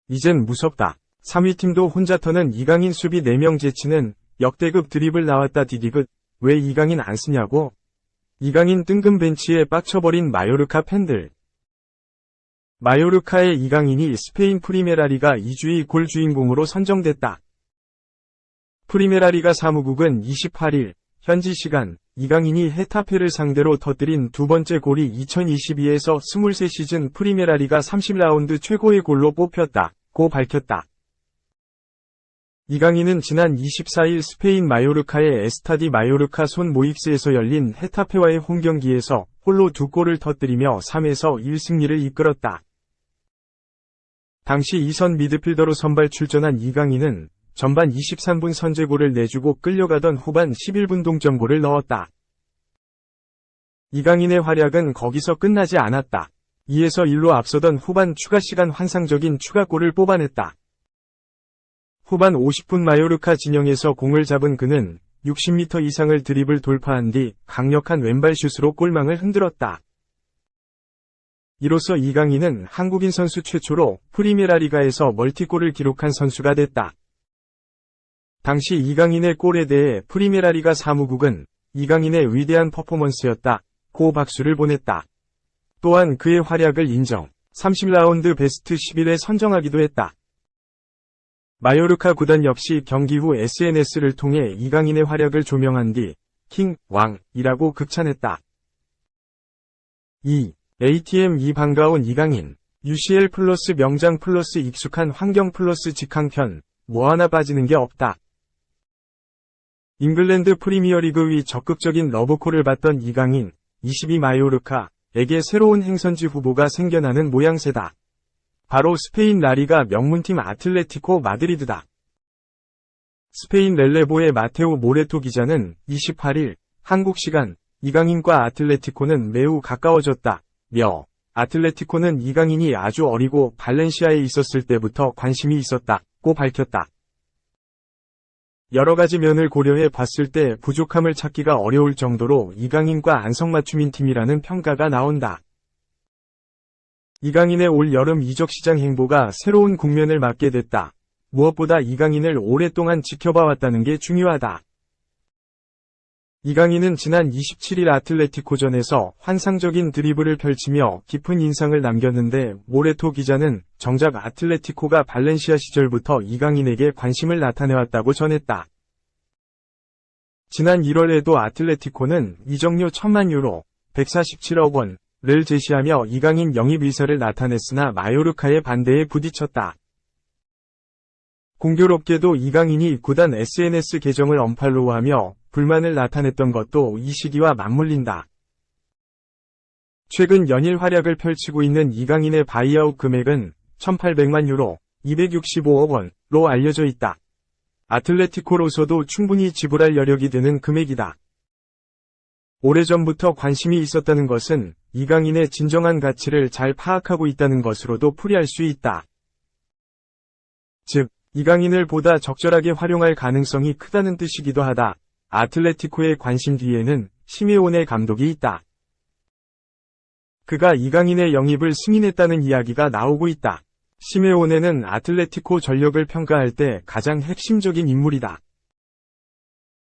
이젠 무섭다. 3위 팀도 혼자 터는 이강인 수비 4명 제치는 역대급 드리블 나왔다 디디긋. 왜 이강인 안 쓰냐고? 이강인 뜬금 벤치에 빡쳐버린 마요르카 팬들. 마요르카의 이강인이 스페인 프리메라리가 2주의 골 주인공으로 선정됐다. 프리메라리가 사무국은 28일 현지 시간 이강인이 헤타페를 상대로 터뜨린 두 번째 골이 2022에서 23시즌 프리메라리가 30라운드 최고의 골로 뽑혔다고 밝혔다. 이강인은 지난 24일 스페인 마요르카의 에스타디 마요르카 손 모익스에서 열린 헤타페와의 홈경기에서 홀로 2골을 터뜨리며 3에서 1 승리를 이끌었다. 당시 2선 미드필더로 선발 출전한 이강인은 전반 23분 선제골을 내주고 끌려가던 후반 11분 동점골을 넣었다. 이강인의 활약은 거기서 끝나지 않았다. 2에서 1로 앞서던 후반 추가 시간 환상적인 추가골을 뽑아냈다. 후반 50분 마요르카 진영에서 공을 잡은 그는 60m 이상을 드리블 돌파한 뒤 강력한 왼발 슛으로 골망을 흔들었다. 이로써 이강인은 한국인 선수 최초로 프리메라리가에서 멀티골을 기록한 선수가 됐다. 당시 이강인의 골에 대해 프리메라리가 사무국은 이강인의 위대한 퍼포먼스였다고 박수를 보냈다. 또한 그의 활약을 인정, 30라운드 베스트 11에 선정하기도 했다. 마요르카 구단 역시 경기 후 SNS를 통해 이강인의 활약을 조명한 뒤 킹, 왕이라고 극찬했다. 2. ATM 반가운 이강인, UCL 플러스 명장 플러스 익숙한 환경 플러스 직항편, 뭐 하나 빠지는 게 없다. 잉글랜드 프리미어리그 위 적극적인 러브콜을 받던 이강인, 22 마요르카에게 새로운 행선지 후보가 생겨나는 모양새다. 바로 스페인 라리가 명문팀 아틀레티코 마드리드다. 스페인 렐레보의 마테오 모레토 기자는 28일 한국 시간 이강인과 아틀레티코는 매우 가까워졌다며 아틀레티코는 이강인이 아주 어리고 발렌시아에 있었을 때부터 관심이 있었다고 밝혔다. 여러 가지 면을 고려해 봤을 때 부족함을 찾기가 어려울 정도로 이강인과 안성맞춤인 팀이라는 평가가 나온다. 이강인의 올 여름 이적 시장 행보가 새로운 국면을 맞게 됐다. 무엇보다 이강인을 오랫동안 지켜봐왔다는 게 중요하다. 이강인은 지난 27일 아틀레티코전에서 환상적인 드리블을 펼치며 깊은 인상을 남겼는데 모레토 기자는 정작 아틀레티코가 발렌시아 시절부터 이강인에게 관심을 나타내왔다고 전했다. 지난 1월에도 아틀레티코는 이적료 1000만 유로, 147억 원을 제시하며 이강인 영입 의사를 나타냈으나 마요르카의 반대에 부딪혔다. 공교롭게도 이강인이 구단 SNS 계정을 언팔로우하며 불만을 나타냈던 것도 이 시기와 맞물린다. 최근 연일 활약을 펼치고 있는 이강인의 바이아웃 금액은 1800만 유로, 265억 원로 알려져 있다. 아틀레티코로서도 충분히 지불할 여력이 되는 금액이다. 오래전부터 관심이 있었다는 것은 이강인의 진정한 가치를 잘 파악하고 있다는 것으로도 풀이할 수 있다. 즉, 이강인을 보다 적절하게 활용할 가능성이 크다는 뜻이기도 하다. 아틀레티코의 관심 뒤에는 시메오네 감독이 있다. 그가 이강인의 영입을 승인했다는 이야기가 나오고 있다. 시메오네는 아틀레티코 전력을 평가할 때 가장 핵심적인 인물이다.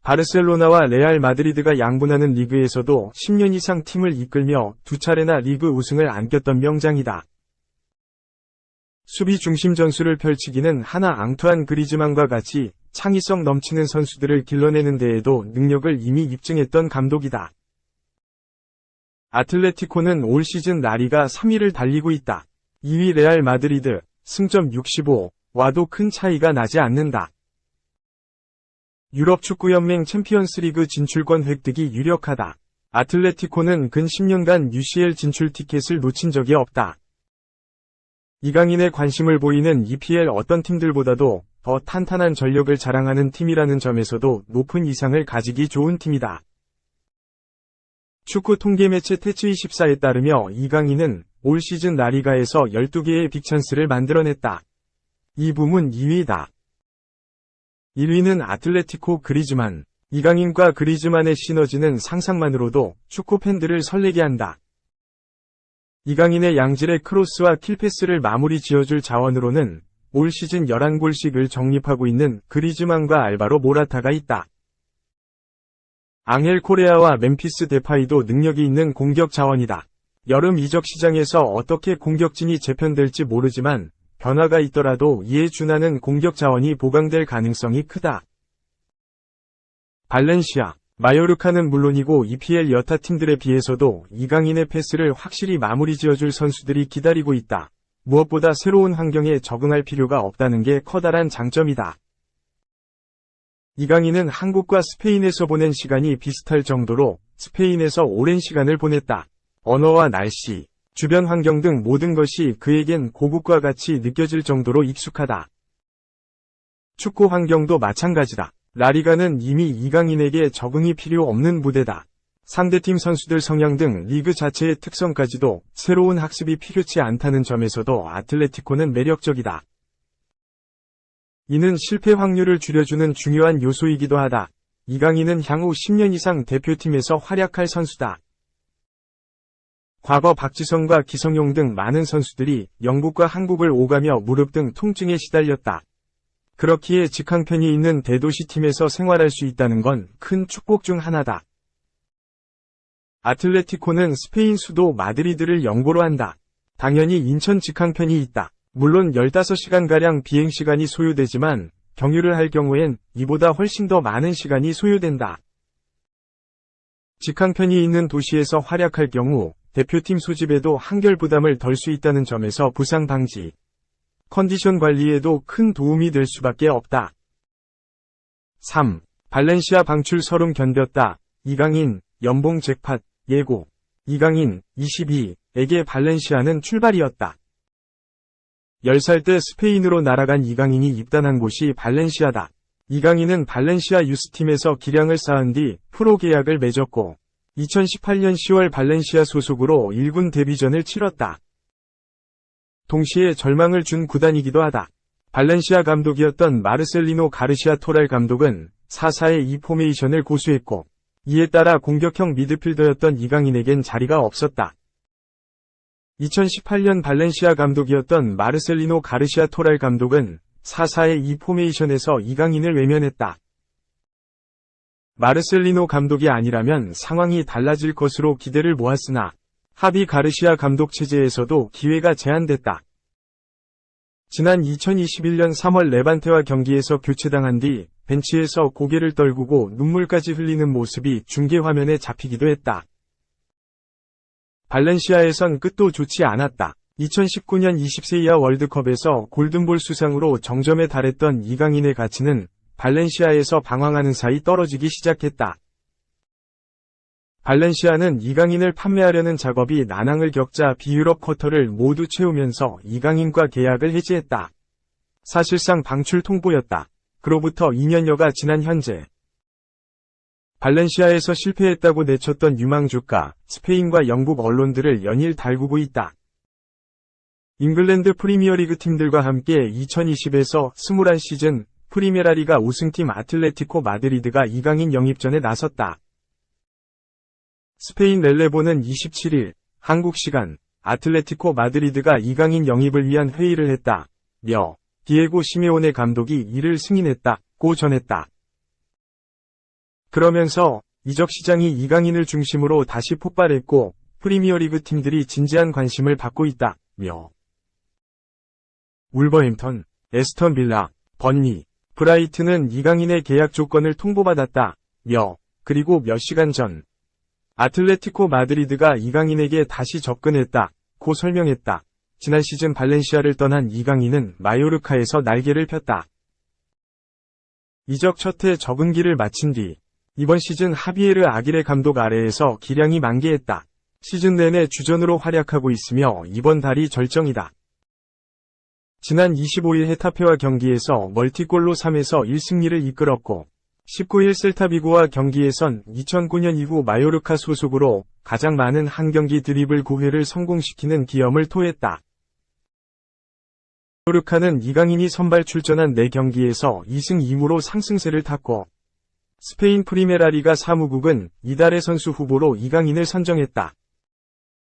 바르셀로나와 레알 마드리드가 양분하는 리그에서도 10년 이상 팀을 이끌며 2차례나 리그 우승을 안겼던 명장이다. 수비 중심 전술을 펼치기는 하나 앙투안 그리즈만과 같이 창의성 넘치는 선수들을 길러내는 데에도 능력을 이미 입증했던 감독이다. 아틀레티코는 올 시즌 라리가 3위를 달리고 있다. 2위 레알 마드리드, 승점 65와도 큰 차이가 나지 않는다. 유럽축구연맹 챔피언스리그 진출권 획득이 유력하다. 아틀레티코는 근 10년간 UCL 진출 티켓을 놓친 적이 없다. 이강인의 관심을 보이는 EPL 어떤 팀들보다도 더 탄탄한 전력을 자랑하는 팀이라는 점에서도 높은 이상을 가지기 좋은 팀이다. 축구 통계 매체 태츠24에 따르며 이강인은 올 시즌 라리가에서 12개의 빅찬스를 만들어냈다. 이 부문 2위다. 1위는 아틀레티코 그리즈만, 이강인과 그리즈만의 시너지는 상상만으로도 축구 팬들을 설레게 한다. 이강인의 양질의 크로스와 킬패스를 마무리 지어줄 자원으로는 올 시즌 11골씩을 적립하고 있는 그리즈만과 알바로 모라타가 있다. 앙헬 코레아와 멤피스 데파이도 능력이 있는 공격 자원이다. 여름 이적 시장에서 어떻게 공격진이 재편될지 모르지만 변화가 있더라도 이에 준하는 공격 자원이 보강될 가능성이 크다. 발렌시아, 마요르카는 물론이고 EPL 여타 팀들에 비해서도 이강인의 패스를 확실히 마무리 지어줄 선수들이 기다리고 있다. 무엇보다 새로운 환경에 적응할 필요가 없다는 게 커다란 장점이다. 이강인은 한국과 스페인에서 보낸 시간이 비슷할 정도로 스페인에서 오랜 시간을 보냈다. 언어와 날씨, 주변 환경 등 모든 것이 그에겐 고국과 같이 느껴질 정도로 익숙하다. 축구 환경도 마찬가지다. 라리가는 이미 이강인에게 적응이 필요 없는 무대다. 상대팀 선수들 성향 등 리그 자체의 특성까지도 새로운 학습이 필요치 않다는 점에서도 아틀레티코는 매력적이다. 이는 실패 확률을 줄여주는 중요한 요소이기도 하다. 이강인은 향후 10년 이상 대표팀에서 활약할 선수다. 과거 박지성과 기성용 등 많은 선수들이 영국과 한국을 오가며 무릎 등 통증에 시달렸다. 그렇기에 직항편이 있는 대도시팀에서 생활할 수 있다는 건 큰 축복 중 하나다. 아틀레티코는 스페인 수도 마드리드를 영보로 한다. 당연히 인천 직항편이 있다. 물론 15시간가량 비행시간이 소요되지만 경유를 할 경우엔 이보다 훨씬 더 많은 시간이 소요된다. 직항편이 있는 도시에서 활약할 경우 대표팀 소집에도 한결 부담을 덜 수 있다는 점에서 부상 방지, 컨디션 관리에도 큰 도움이 될 수밖에 없다. 3. 발렌시아 방출 서름 견뎠다. 이강인, 연봉 잭팟, 예고. 이강인, 22에게 발렌시아는 출발이었다. 10살 때 스페인으로 날아간 이강인이 입단한 곳이 발렌시아다. 이강인은 발렌시아 유스팀에서 기량을 쌓은 뒤 프로 계약을 맺었고 2018년 10월 발렌시아 소속으로 1군 데뷔전을 치렀다. 동시에 절망을 준 구단이기도 하다. 발렌시아 감독이었던 마르셀리노 가르시아 토랄 감독은 4-4-2 포메이션을 고수했고 이에 따라 공격형 미드필더였던 이강인에겐 자리가 없었다. 2018년 발렌시아 감독이었던 마르셀리노 가르시아 토랄 감독은 4-4-2 포메이션에서 이강인을 외면했다. 마르셀리노 감독이 아니라면 상황이 달라질 것으로 기대를 모았으나 하비 가르시아 감독 체제에서도 기회가 제한됐다. 지난 2021년 3월 레반테와 경기에서 교체당한 뒤 벤치에서 고개를 떨구고 눈물까지 흘리는 모습이 중계화면에 잡히기도 했다. 발렌시아에선 끝도 좋지 않았다. 2019년 20세 이하 월드컵에서 골든볼 수상으로 정점에 달했던 이강인의 가치는 발렌시아에서 방황하는 사이 떨어지기 시작했다. 발렌시아는 이강인을 판매하려는 작업이 난항을 겪자 비유럽 쿼터를 모두 채우면서 이강인과 계약을 해지했다. 사실상 방출 통보였다. 그로부터 2년여가 지난 현재 발렌시아에서 실패했다고 내쳤던 유망주가 스페인과 영국 언론들을 연일 달구고 있다. 잉글랜드 프리미어리그 팀들과 함께 2020에서 21시즌 프리메라리가 우승팀 아틀레티코 마드리드가 이강인 영입전에 나섰다. 스페인 렐레보는 27일 한국 시간 아틀레티코 마드리드가 이강인 영입을 위한 회의를 했다며 디에고 시메오네 감독이 이를 승인했다고 전했다. 그러면서 이적 시장이 이강인을 중심으로 다시 폭발했고 프리미어리그 팀들이 진지한 관심을 받고 있다며 울버햄턴, 에스턴 빌라, 번리, 브라이튼은 이강인의 계약 조건을 통보받았다며 그리고 몇 시간 전 아틀레티코 마드리드가 이강인에게 다시 접근했다고 설명했다. 지난 시즌 발렌시아를 떠난 이강인은 마요르카에서 날개를 폈다. 이적 첫 해 적응기를 마친 뒤 이번 시즌 하비에르 아기레 감독 아래에서 기량이 만개했다. 시즌 내내 주전으로 활약하고 있으며 이번 달이 절정이다. 지난 25일 헤타페와 경기에서 멀티골로 3에서 1승리를 이끌었고 19일 셀타비고와 경기에선 2009년 이후 마요르카 소속으로 가장 많은 한 경기 드리블 9회를 성공시키는 기염을 토했다. 마요르카는 이강인이 선발 출전한 4경기에서 2승 2무로 상승세를 탔고 스페인 프리메라리가 사무국은 이달의 선수 후보로 이강인을 선정했다.